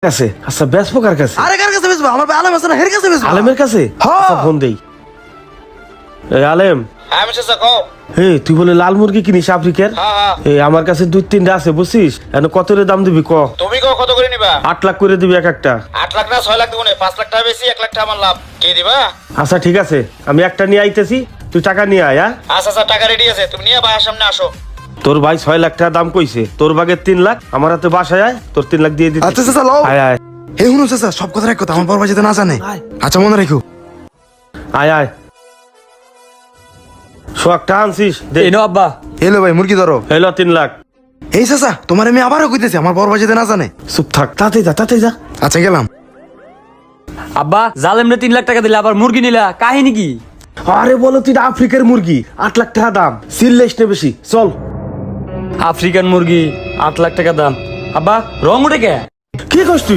কাছে আচ্ছা বেসবো কার কাছে? আরে কার কাছে বেচবো? আমার ভাই আলেম আছে না, হের কাছে বেচবো। আলেমের কাছে? হ্যাঁ। আচ্ছা, ফোন দেই। এই আলেম, আমি চাচা কও। এই তুই বলে লাল মুরগি কিনিস আফ্রিকার? হ্যাঁ। এই আমার কাছে 2-3টা আছে বুঝছিস, এখন কত রে দাম দিবি ক? তুমি কও কত করে নিবা? 8 লাখ করে দিবি এক একটা। 8 লাখ না 6 লাখ দিব না, 5 লাখ টাকা বেশি, 1 লাখ টাকা আমার লাভ। কি দিবা? আচ্ছা ঠিক আছে, আমি একটা নিয়ে আইতেছি, তুই টাকা নিয়ে আয়। হ্যাঁ, আচ্ছা আচ্ছা, টাকা রেডি আছে, তুমি নিয়ে বাসার সামনে আসো। তোর ভাই 6 লাখ টাকা দাম কইছে, তোর ভাগের 3 লাখ আমার হাতে বাসায় আয়, তোর 3 লাখ দিয়ে দিতে। আচ্ছা চাচা লও। আয় আয় হে শুনো চাচা, সব কথা এক কথা, আমার বড় ভাই যাতে না জানে। আয়। আচ্ছা মনে রাখো। আয় আয়। সোয়াকটা আনছিস দে। এনো আব্বা। এলো ভাই মুরগি ধরো। হইলো 3 লাখ। এই চাচা তোমার আমি আবারও কইতেছি, আমার বড় ভাই যাতে না জানে। চুপ থাক, তাতে যা তাতে যা। আচ্ছা গেলাম। আব্বা জালেমরে 3 লাখ টাকা দিলে আবার মুরগি নিলা, কাহিনী কি? আরে বলো তুই আফ্রিকার মুরগি 8 লাখ টাকা দাম, সিললেস নে বেশি, চল। আফ্রিকান মুরগি 8 লাখ টাকা দাম। আব্বা রং উঠে কে? কি করছিস তুই?